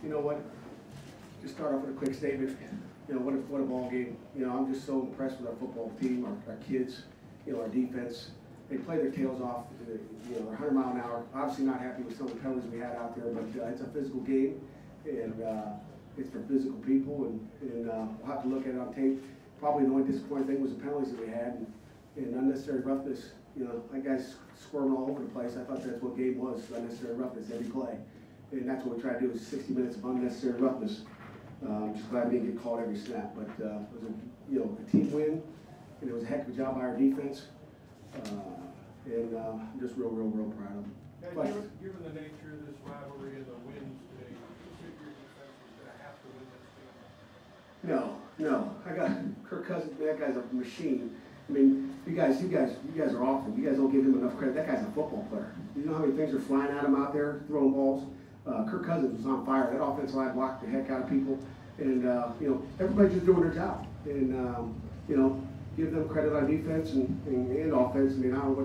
You know what? Just start off with a quick statement. You know, what a ball game. You know, I'm just so impressed with our football team, our kids, you know, our defense. They play their tails off, you know, 100 miles an hour. Obviously not happy with some of the penalties we had out there, but it's a physical game, and it's for physical people, and we'll have to look at it on tape. Probably the only disappointing thing was the penalties that we had, and unnecessary roughness. You know, that guy's squirming all over the place. I thought that's what game was, unnecessary roughness every play. And that's what we try to do is 60 minutes of unnecessary roughness. I'm just glad we didn't get called every snap, but it was a team win, and it was a heck of a job by our defense. I'm just real proud of them. Yeah, given the nature of this rivalry and the wins today, do you think your defense is going to have to win this game? No. I got Kirk Cousins. That guy's a machine. I mean, you guys are awful. You guys don't give him enough credit. That guy's a football player. You know how many things are flying at him out there, throwing balls. Kirk Cousins was on fire. That offensive line blocked the heck out of people, and you know, everybody's just doing their job. And you know, give them credit on defense and offense. I mean, I don't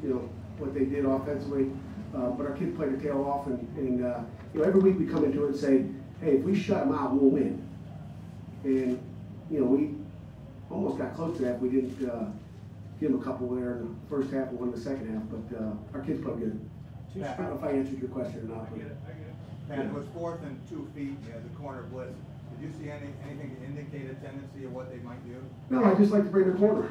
know what they did offensively, but our kids played their tail off. And you know, every week we come into it and say, hey, if we shut them out, we'll win. And you know, we almost got close to that. We didn't give them a couple there in the first half and one in the second half, but our kids played good. I don't know if I answered your question or not. I get it. And it was 4th and 2 feet, you know, the corner blitz. Did you see anything to indicate a tendency of what they might do? No, I just like to bring the corner.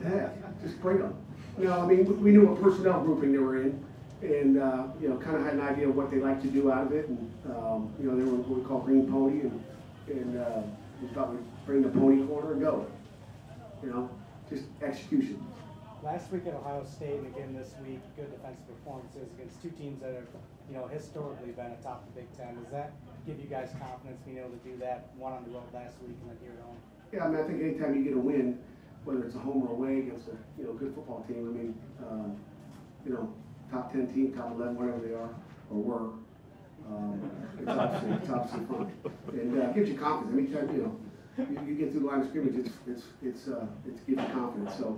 Yeah, just bring them. No, I mean, we knew what personnel grouping they were in, and you know, kind of had an idea of what they like to do out of it. And you know, they were what we call green pony, and we thought we'd bring the pony corner and go. You know, just execution. Last week at Ohio State and again this week, good defensive performances against two teams that have, you know, historically been atop the Big Ten. Does that give you guys confidence being able to do that, one on the road last week and then here at home? Yeah, I mean, I think anytime you get a win, whether it's a home or away against a good football team, I mean, you know, top 10 team, top 11, whatever they are or were, it's obviously fun, and it gives you confidence. Anytime you get through the line of scrimmage, it gives you confidence. So.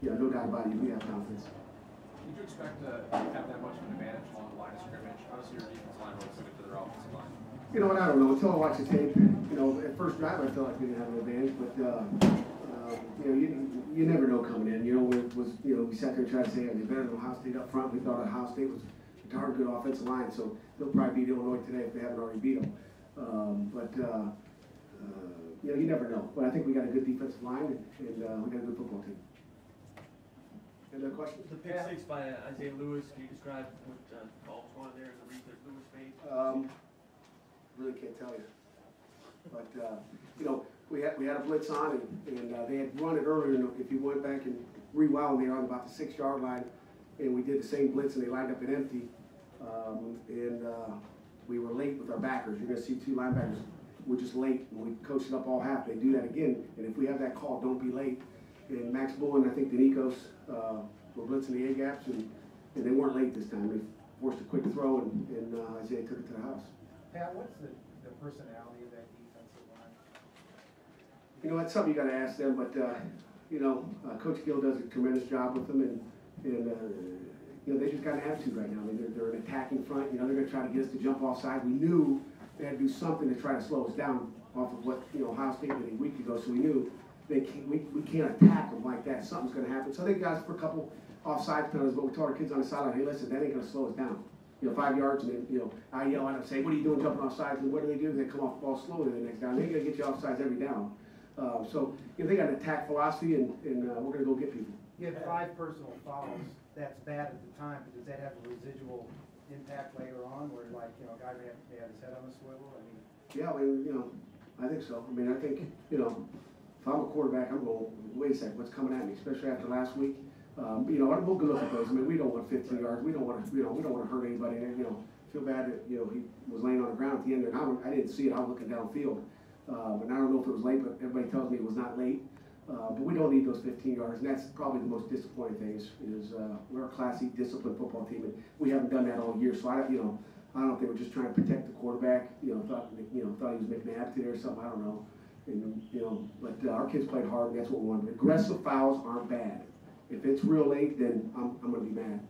Yeah, no doubt about it, we have confidence. Did you expect to have that much of an advantage along the line of scrimmage? Obviously, your defensive line was suited to their offensive line. You know what, I don't know. Until I watch the tape, you know, at first drive I felt like we didn't have an advantage, but you know, you never know coming in. You know, we sat there and tried to say, are they better than Ohio State up front? We thought Ohio State was a darn good offensive line, so they'll probably beat Illinois today if they haven't already beat them. You know, you never know. But I think we got a good defensive line, and we got a good football team. Any other questions? The pick six by Isaiah Lewis, can you describe what call was there as a read that Lewis made? Really can't tell you. But, you know, we had a blitz on, and they had run it earlier. And if you went back and rewound, they were on about the 6-yard line, and we did the same blitz, and they lined up it empty. We were late with our backers. You're going to see 2 linebackers. We're just late, and we coached it up all half. They do that again, and if we have that call, don't be late. And Max Bull and I think Denikos were blitzing the A-gaps, and they weren't late this time. They forced a quick throw, and Isaiah took it to the house. Pat, what's the personality of that defensive line? You know, that's something you got to ask them, but, you know, Coach Gill does a tremendous job with them, and you know, they just got an attitude right now. I mean, they're an attacking front. You know, they're going to try to get us to jump offside. We knew they had to do something to try to slow us down off of what, you know, Ohio State did a week ago, so we knew we can't attack them like that. Something's going to happen. So they got us for a couple offside penalties, but we told our kids on the sideline, hey, listen, that ain't going to slow us down. You know, 5 yards, and then, you know, I yell at them, say, what are you doing jumping off sides? And what do? They come off the ball slowly the next down. They're going to get you off sides every down. So, you know, they got an attack philosophy, and we're going to go get people. You had 5 personal fouls. That's bad at the time, but does that have a residual impact later on, where, like, you know, a guy may have his head on a swivel? I mean, yeah, well, you know, I think so. I mean, I think, you know, if I'm a quarterback, I'm going, wait a second, what's coming at me, especially after last week. You know, we'll go look at those. I mean, we don't want 15 yards. We don't want to, you know, we don't want to hurt anybody. And, you know, feel bad that, you know, he was laying on the ground at the end there. And I didn't see it. I was looking downfield. And I don't know if it was late, but everybody tells me it was not late. But we don't need those 15 yards, and that's probably the most disappointing thing is we're a classy, disciplined football team, and we haven't done that all year. So I don't know if they were just trying to protect the quarterback. Thought he was making an attitude or something. I don't know. And, but our kids played hard, and that's what we wanted. Aggressive fouls aren't bad. If it's real late, then I'm going to be mad.